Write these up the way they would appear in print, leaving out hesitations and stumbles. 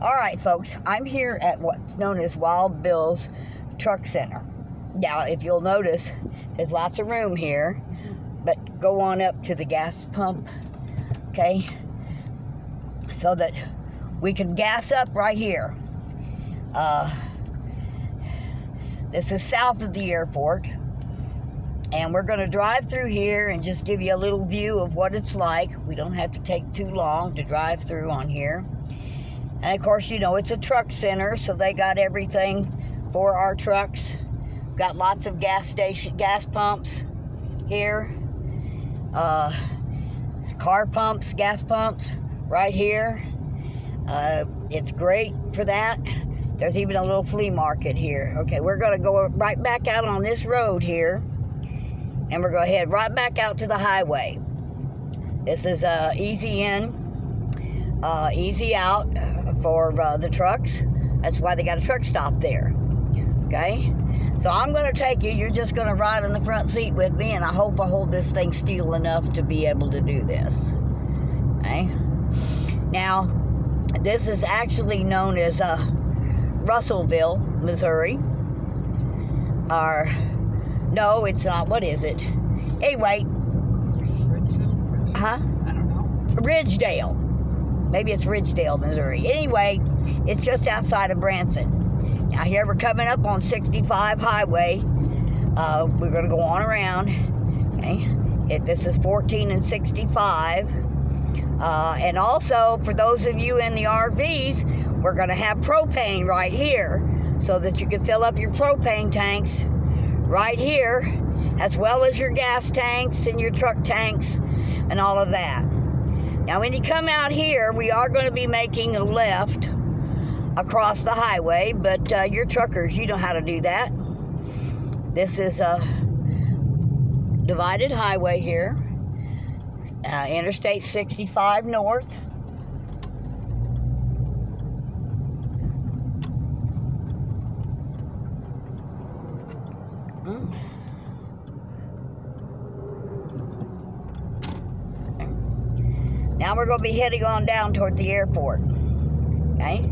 All right, folks, I'm here at what's known as Wild Bill's Truck Center. Now, if you'll notice, there's lots of room here, but go on up to the gas pump, okay, so that we can gas up right here. This is south of the airport, and we're going to drive through here and just give you a little view of what it's like. We don't have to take too long to drive through on here. And of course, you know, it's a truck center, so they got everything for our trucks. Got lots of gas pumps here. Car pumps, gas pumps right here. It's great for that. There's even a little flea market here. Okay, we're going to go right back out on this road here, and we're going to head right back out to the highway. This is easy in, easy out for the trucks. That's why they got a truck stop there. Okay, so I'm going to take you. You're just going to ride in the front seat with me, and I hope I hold this thing still enough to be able to do this. Okay, now this is actually known as Russellville, Missouri. Or no, it's not. What is it? Anyway, huh? I don't know. Ridgedale. Maybe it's Ridgedale, Missouri. Anyway, it's just outside of Branson. Now here we're coming up on 65 highway. We're going to go on around. Okay, this is 14 and 65. And also, for those of you in the RVs, we're going to have propane right here so that you can fill up your propane tanks right here, as well as your gas tanks and your truck tanks and all of that. Now, when you come out here, we are going to be making a left across the highway, but you're truckers, you know how to do that. This is a divided highway here, Interstate 65 North. Now we're going to be heading on down toward the airport. Okay?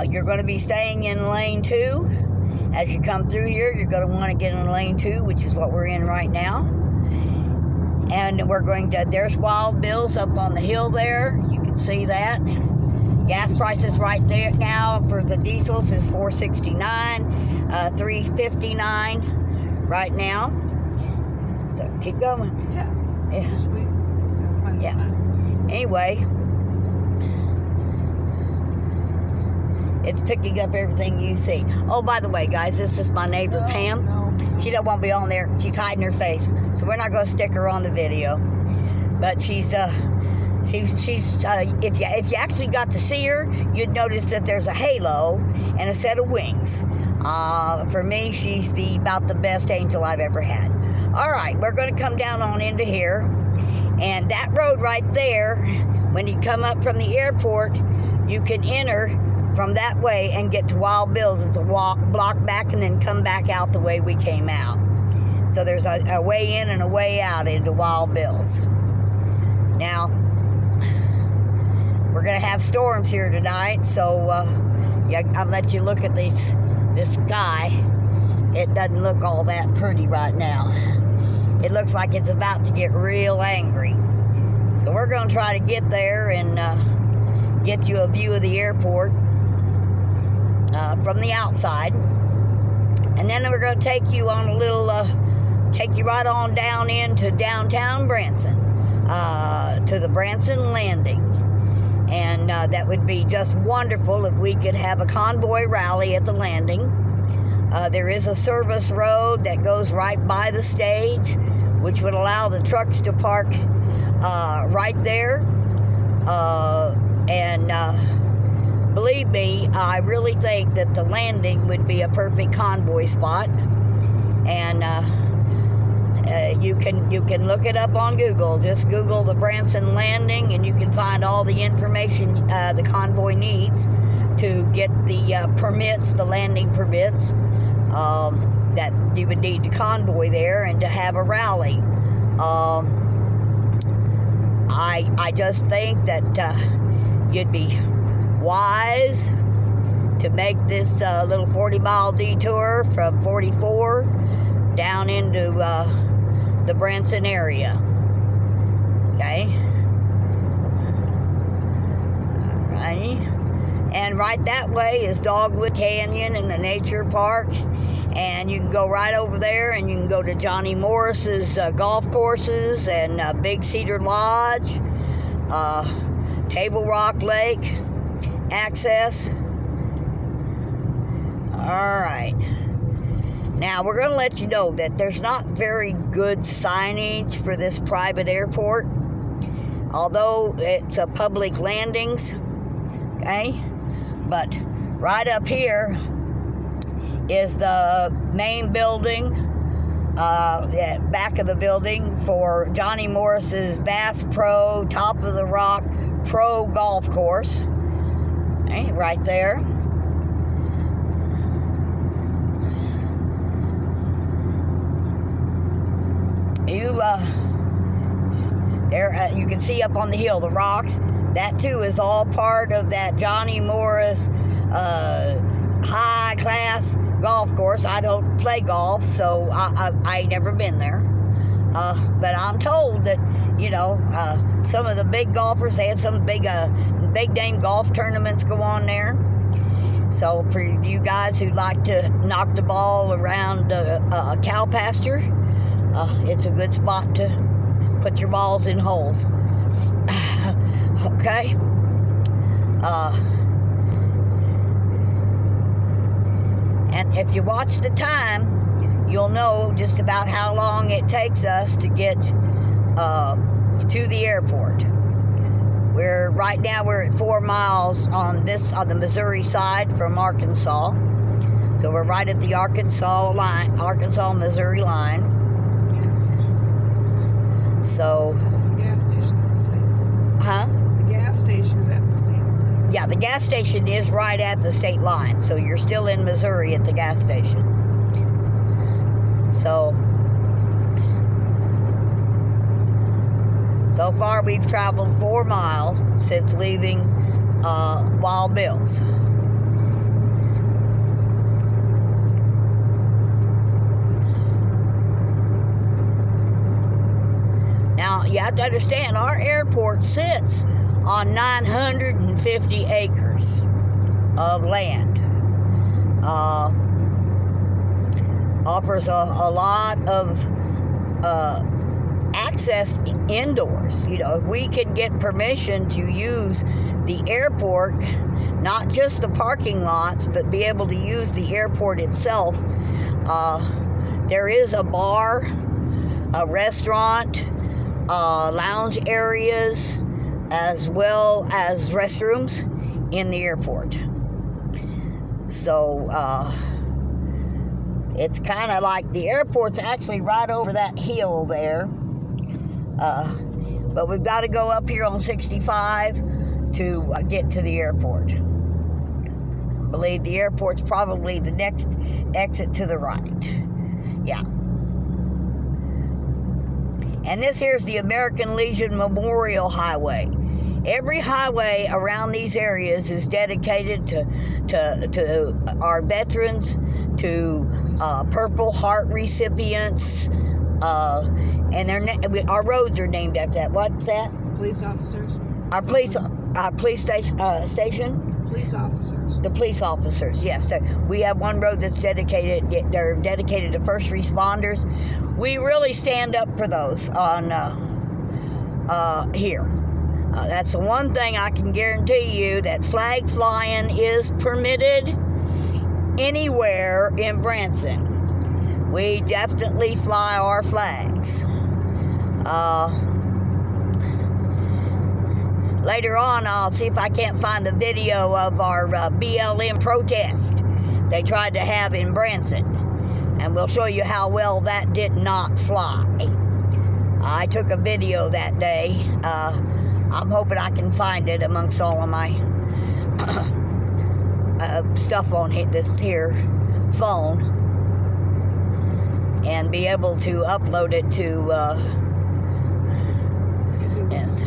You're going to be staying in lane 2. As you come through here, you're going to want to get in lane 2, which is what we're in right now. And we're going to, there's Wild Bill's up on the hill there. You can see that. Gas prices right there now for the diesels is $4.69, $3.59 right now. So keep going. Yeah. Yeah. Yeah. Anyway, it's picking up everything you see. Oh, by the way, guys, this is my neighbor, Pam. No. She don't want to be on there. She's hiding her face, so we're not going to stick her on the video. But she's if you actually got to see her, you'd notice that there's a halo and a set of wings. For me, she's about the best angel I've ever had. All right, we're going to come down on into here. And that road right there, when you come up from the airport, you can enter from that way and get to Wild Bill's. It's a block back and then come back out the way we came out. So there's a way in and a way out into Wild Bill's. Now, we're going to have storms here tonight, so yeah, I'll let you look at this sky. It doesn't look all that pretty right now. It looks like it's about to get real angry. So we're going to try to get there and get you a view of the airport from the outside. And then we're going to take you on a little, take you right on down into downtown Branson, to the Branson Landing. And that would be just wonderful if we could have a convoy rally at the landing. There is a service road that goes right by the stage, which would allow the trucks to park right there. Believe me, I really think that the landing would be a perfect convoy spot. And you can look it up on Google. Just Google the Branson Landing, and you can find all the information the convoy needs to get the permits, the landing permits that you would need to convoy there and to have a rally. I just think that you'd be wise to make this little 40-mile detour from 44 down into the Branson area. Okay. Alrighty. And right that way is Dogwood Canyon and the nature park. And you can go right over there and you can go to Johnny Morris's golf courses and Big Cedar Lodge, Table Rock Lake access. All right. Now we're going to let you know that there's not very good signage for this private airport, although it's a public landings. Okay. But right up here is the main building, back of the building for Johnny Morris's Bass Pro Top of the Rock Pro Golf Course. Okay, right there. You can see up on the hill the rocks. That too is all part of that Johnny Morris high class golf course. I don't play golf, so I ain't never been there. But I'm told that, you know, some of the big golfers, they have some big name golf tournaments go on there. So for you guys who like to knock the ball around a cow pasture, it's a good spot to put your balls in holes. Okay. And if you watch the time, you'll know just about how long it takes us to get to the airport. Right now we're at 4 miles on the Missouri side from Arkansas. So we're right at the Arkansas-Missouri line. Gas station. So. The gas station at the state line. Huh? The gas station is at the state line. Yeah, the gas station is right at the state line. So you're still in Missouri at the gas station. So far we've traveled 4 miles since leaving Wild Bill's. Now, you have to understand, our airport sits on 950 acres of land. Offers a lot of access indoors. You know, if we can get permission to use the airport, not just the parking lots, but be able to use the airport itself, there is a bar, a restaurant, lounge areas, as well as restrooms in the airport. So it's kind of like the airport's actually right over that hill there, but we've got to go up here on 65 to get to the airport. I believe the airport's probably the next exit to the right. Yeah. And this here's the American Legion Memorial Highway. Every highway around these areas is dedicated to our veterans, to Purple Heart recipients, and our roads are named after that. What's that? Police officers. Our police station. Police officers. The police officers, yes. So we have one road that's dedicated. They're dedicated to first responders. We really stand up for those on here. That's the one thing I can guarantee you, that flag flying is permitted anywhere in Branson. We definitely fly our flags. Later on, I'll see if I can't find a video of our BLM protest they tried to have in Branson. And we'll show you how well that did not fly. I took a video that day. I'm hoping I can find it amongst all of my stuff on this here phone and be able to upload it to yes.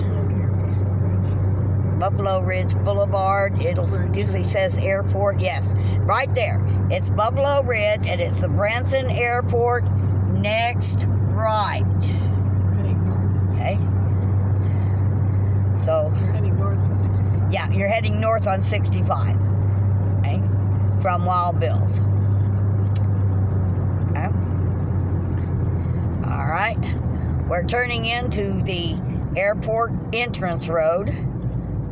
Buffalo Ridge Boulevard. It'll usually says airport. Yes, right there. It's Buffalo Ridge, and it's the Branson Airport. Next right. Heading north. Okay. So. You're heading north on 65. Yeah, you're heading north on 65. Okay, from Wild Bill's. Okay. All right. We're turning into the airport entrance road.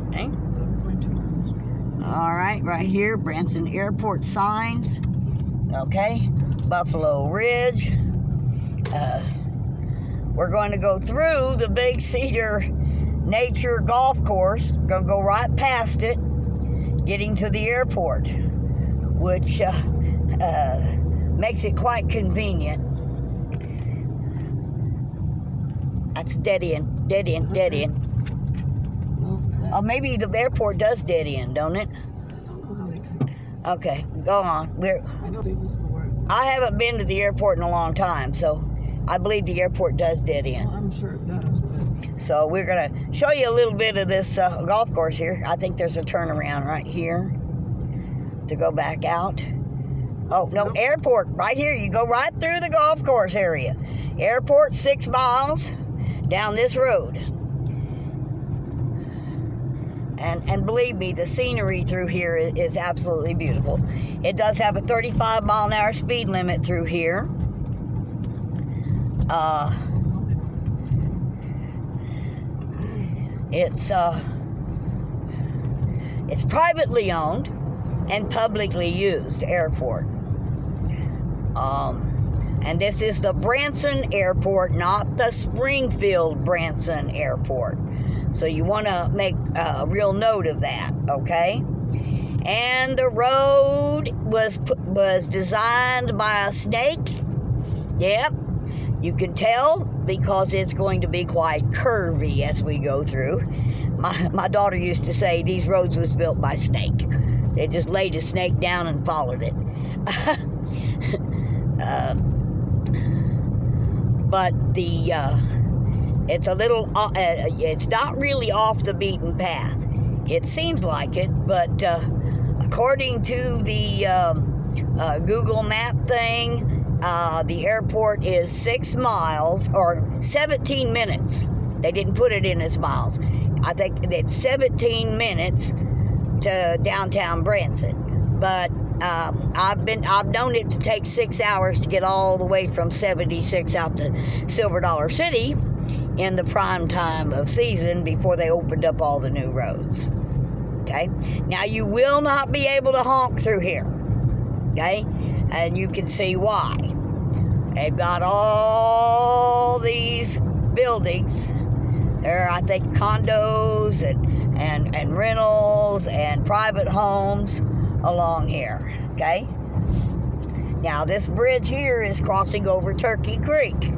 Okay. 7.2 miles. All right, right here, Branson Airport signs. Okay, Buffalo Ridge. We're going to go through the Big Cedar Nature Golf Course. Going to go right past it, getting to the airport, which makes it quite convenient. That's dead end, dead end, dead end. Oh, maybe the airport does dead end, don't it? I don't know how they can. Okay, go on. I know this is the word. I haven't been to the airport in a long time, so I believe the airport does dead end. Well, I'm sure it does, but So we're going to show you a little bit of this golf course here. I think there's a turnaround right here to go back out. Oh, no, Nope. airport right here. You go right through the golf course area. Airport, 6 miles down this road. And believe me, the scenery through here is absolutely beautiful. It does have a 35 mile an hour speed limit through here. It's privately owned and publicly used airport. And this is the Branson Airport, not the Springfield Branson Airport. So you want to make a real note of that, okay? And the road was designed by a snake. Yep, you can tell because it's going to be quite curvy as we go through. My daughter used to say these roads was built by snake. They just laid a snake down and followed it. But it's a little, it's not really off the beaten path. It seems like it, but according to the Google map thing, the airport is 6 miles or 17 minutes. They didn't put it in as miles. I think it's 17 minutes to downtown Branson, but I've known it to take 6 hours to get all the way from 76 out to Silver Dollar City in the prime time of season before they opened up all the new roads. Okay, now you will not be able to honk through here. Okay, and you can see why. They've got all these buildings. There are, I think, condos and rentals and private homes along here, okay? Now, this bridge here is crossing over Turkey Creek.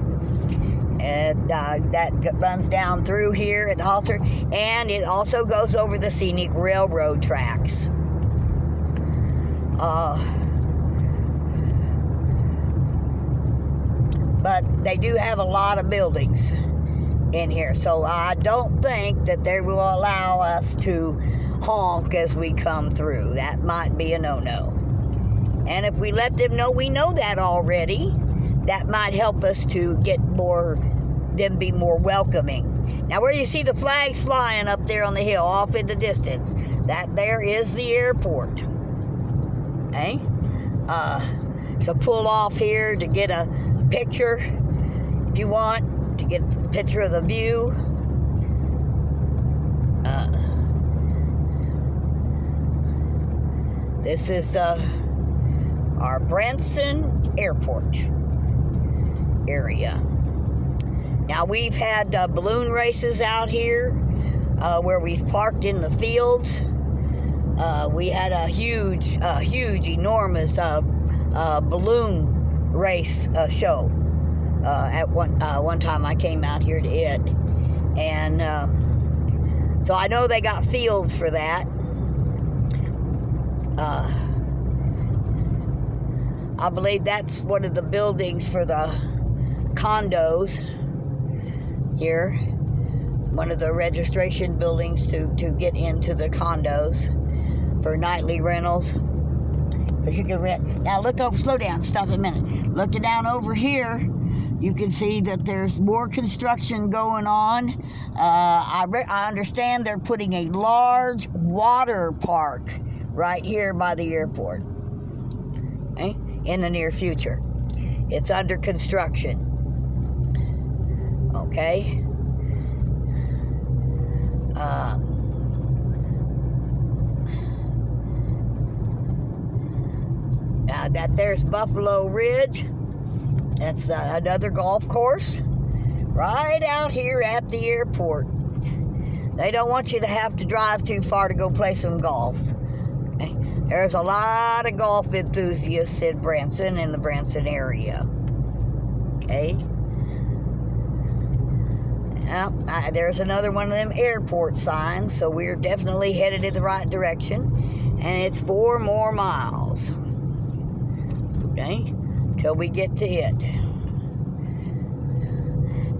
And that runs down through here at the halter, and it also goes over the scenic railroad tracks. But they do have a lot of buildings in here, so I don't think that they will allow us to honk as we come through. That might be a no-no. And if we let them know we know that already, that might help us to get them be more welcoming. Now, where you see the flags flying up there on the hill, off in the distance, that there is the airport. Okay? So pull off here to get a picture, if you want, to get a picture of the view. This is our Branson Airport area. Now, we've had balloon races out here where we've parked in the fields. We had a huge, enormous balloon race show at one time I came out here to it. And so I know they got fields for that. I believe that's one of the buildings for the condos here. one of the registration buildings to get into the condos for nightly rentals. But you can rent. Now look over, slow down, stop a minute. Looking down over here, you can see that there's more construction going on. I understand they're putting a large water park right here by the airport, okay, in the near future. It's under construction. Okay. Now that there's Buffalo Ridge. That's another golf course right out here at the airport. They don't want you to have to drive too far to go play some golf. Okay? There's a lot of golf enthusiasts in Branson, in the Branson area. Okay. There's another one of them airport signs, so we're definitely headed in the right direction. And it's 4 more miles. Okay, till we get to it.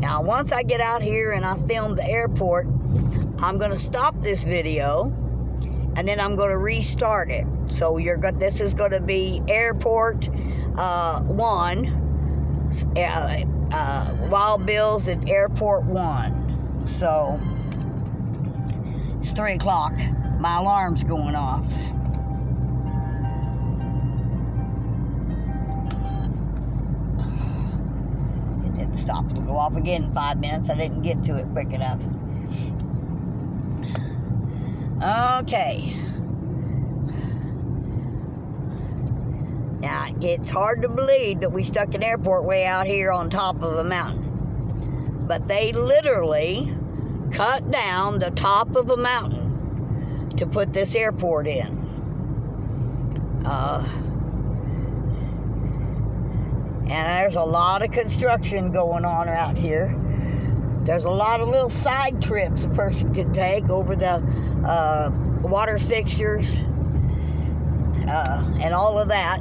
Now, once I get out here and I film the airport, I'm going to stop this video, and then I'm going to restart it. So this is going to be Airport 1. Wild Bill's at Airport 1. So it's 3 o'clock. My alarm's going off. It didn't stop. It'll go off again in 5 minutes. I didn't get to it quick enough. Okay. Now, it's hard to believe that we stuck an airport way out here on top of a mountain. But they literally cut down the top of a mountain to put this airport in. And there's a lot of construction going on out here. There's a lot of little side trips a person could take over the water fixtures and all of that.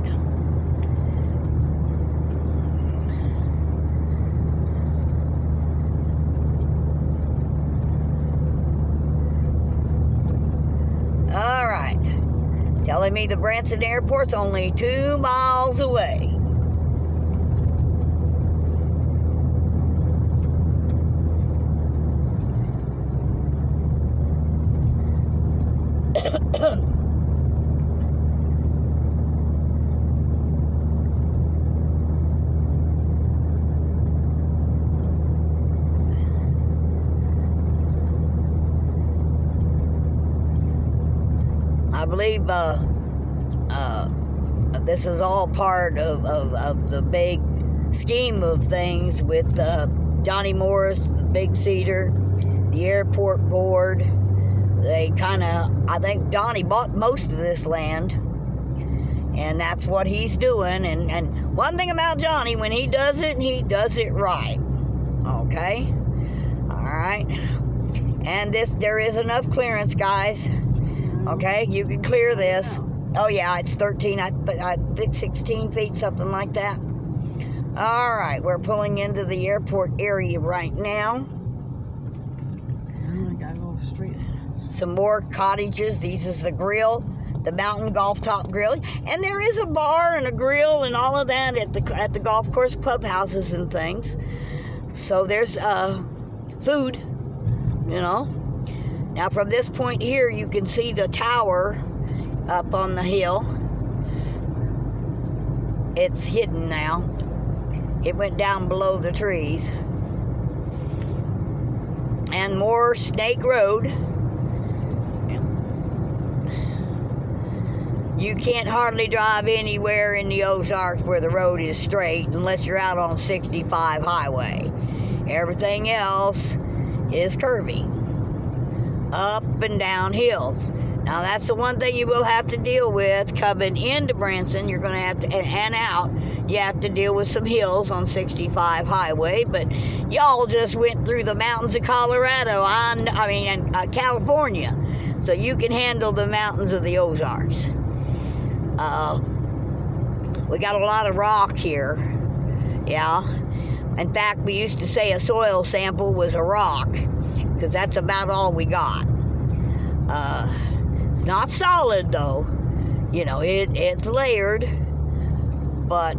All right, telling me the Branson Airport's only 2 miles away. I believe this is all part of the big scheme of things with Johnny Morris, the Big Cedar, the airport board. They I think Donnie bought most of this land, and that's what he's doing. And one thing about Johnny, when he does it right. Okay? All right? And there is enough clearance, guys. Okay, you can clear this. Oh yeah, it's 13, I think 16 feet, something like that. All right, we're pulling into the airport area right now. I gotta go straight. Some more cottages. This is the grill, the Mountain Golf Top Grill, and there is a bar and a grill and all of that at the golf course clubhouses and things. So there's food, you know. Now from this point here, you can see the tower up on the hill. It's hidden now. It went down below the trees. And more Snake Road. You can't hardly drive anywhere in the Ozarks where the road is straight unless you're out on 65 highway. Everything else is curvy. Up and down hills. Now that's the one thing you will have to deal with coming into Branson. You're going to have to, and out, you have to deal with some hills on 65 highway, but y'all just went through the mountains of Colorado, California, so you can handle the mountains of the Ozarks. We got a lot of rock here. Yeah. In fact, we used to say a soil sample was a rock. because that's about all we got. It's not solid though, you know, it's layered, but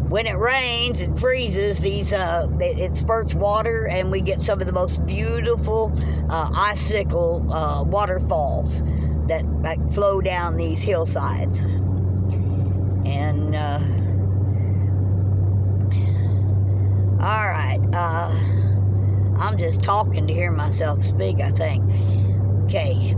when it rains and freezes, it spurts water, and we get some of the most beautiful icicle waterfalls that flow down these hillsides. And all right, I'm just talking to hear myself speak, I think. Okay.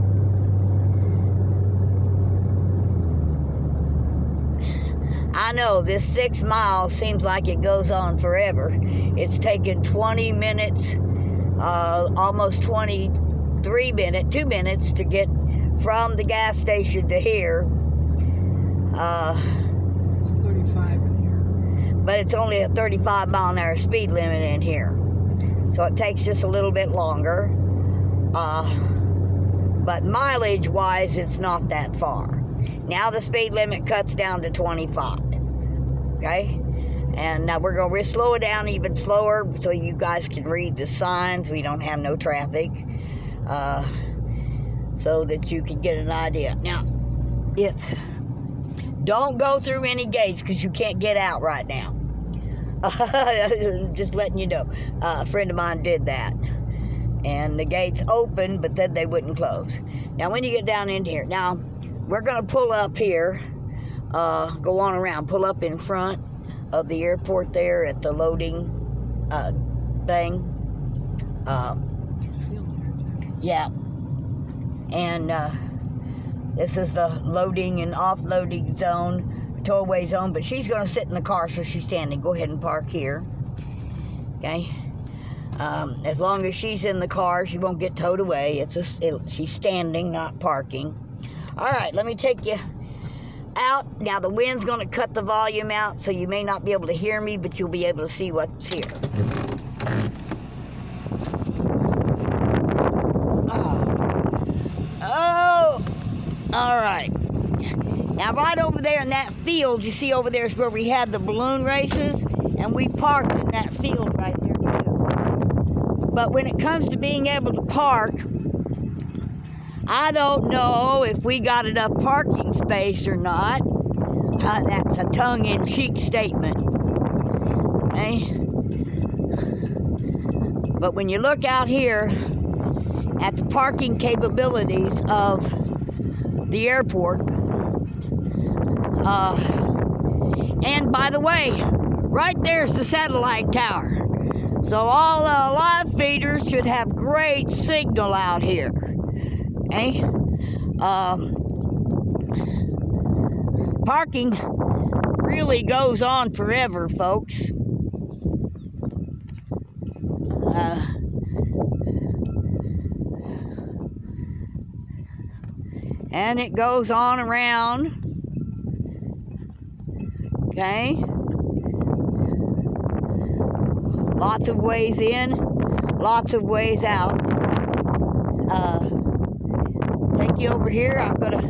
I know this 6 miles seems like it goes on forever. It's taken 20 minutes, almost 23 minutes, 2 minutes to get from the gas station to here. It's 35 in here. But it's only a 35 mile an hour speed limit in here. So it takes just a little bit longer. But mileage wise, it's not that far. Now the speed limit cuts down to 25. Okay? And now we're going to slow it down even slower so you guys can read the signs. We don't have no traffic. So that you can get an idea. Now, don't go through any gates because you can't get out right now. Just letting you know. A friend of mine did that. And the gates opened, but then they wouldn't close. Now, when you get down into here, now, we're going to pull up here, go on around, pull up in front of the airport there at the loading thing. Yeah. And this is the loading and offloading zone, tollway zone, but she's going to sit in the car, so she's standing. Go ahead and park here. Okay? As long as she's in the car, she won't get towed away. She's standing, not parking. All right, let me take you out. Now, the wind's going to cut the volume out, so you may not be able to hear me, but you'll be able to see what's here. Oh, all right. Now, right over there in that field, you see over there is where we had the balloon races, and we parked in that field right there, too. But when it comes to being able to park, I don't know if we got enough parking space or not. That's a tongue-in-cheek statement. Okay? But when you look out here at the parking capabilities of the airport, and by the way, right there's the satellite tower. So all live feeders should have great signal out here. Okay? Parking really goes on forever, folks. And it goes on around. Okay? Lots of ways in, lots of ways out. Take you over here. I'm gonna,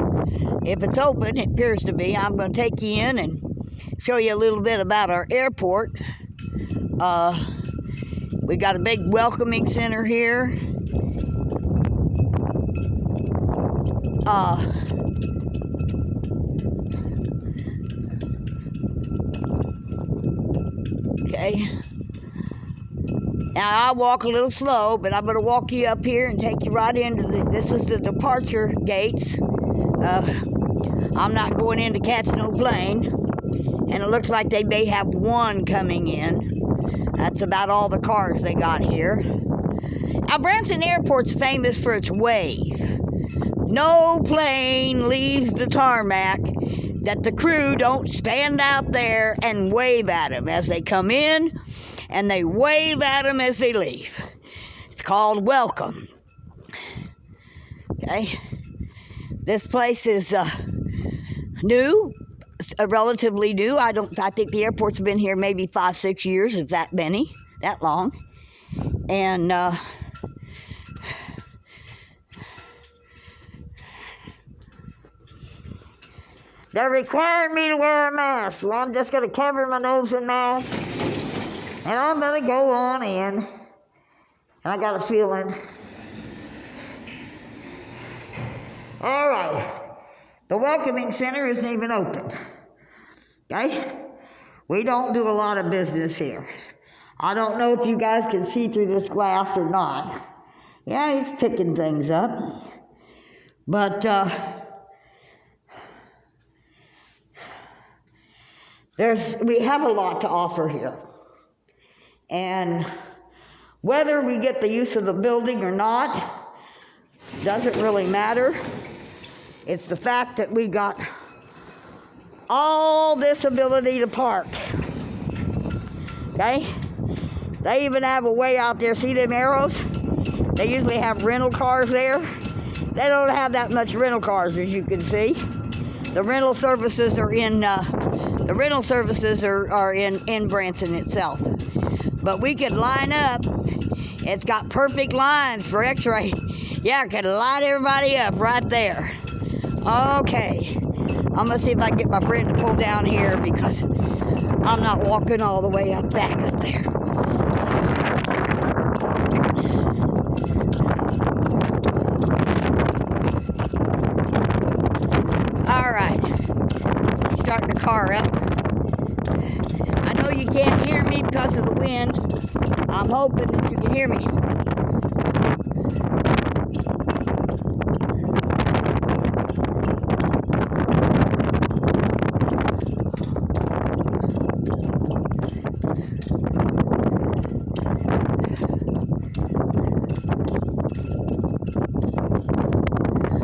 if it's open, it appears to be, I'm gonna take you in and show you a little bit about our airport. We got a big welcoming center here. Okay. Now, I'll walk a little slow, but I'm going to walk you up here and take you right into this is the departure gates. I'm not going in to catch no plane. And it looks like they may have one coming in. That's about all the cars they got here. Now, Branson Airport's famous for its wave. No plane leaves the tarmac that the crew don't stand out there and wave at them as they come in, and they wave at them as they leave. It's called welcome. Okay? This place is new, relatively new. I think the airport's been here maybe 5-6 years, if that many, that long. And they're requiring me to wear a mask. Well, I'm just going to cover my nose and mouth. And I'm going to go on in. And I got a feeling. All right. The Welcoming Center isn't even open. Okay? We don't do a lot of business here. I don't know if you guys can see through this glass or not. Yeah, he's picking things up. But we have a lot to offer here. And whether we get the use of the building or not doesn't really matter. It's the fact that we got all this ability to park. Okay? They even have a way out there. See them arrows? They usually have rental cars there. They don't have that much rental cars, as you can see. The rental services are in in Branson itself. But we could line up. It's got perfect lines for X-ray. Yeah, I could line everybody up right there. Okay. I'm gonna see if I can get my friend to pull down here because I'm not walking all the way up back up there. All right. She's starting the car up. I know you can't hear me because of the wind. I'm hoping that you can hear me.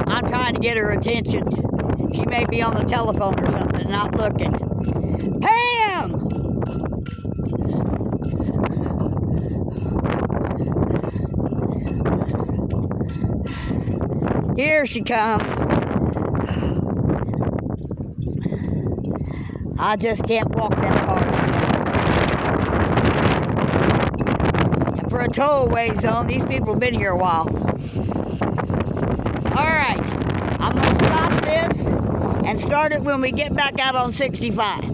I'm trying to get her attention. She may be on the telephone or something, not looking. Pam! Here she comes. I just can't walk that far. And for a tow-away zone, these people have been here a while. All right, I'm going to stop this and start it when we get back out on 65.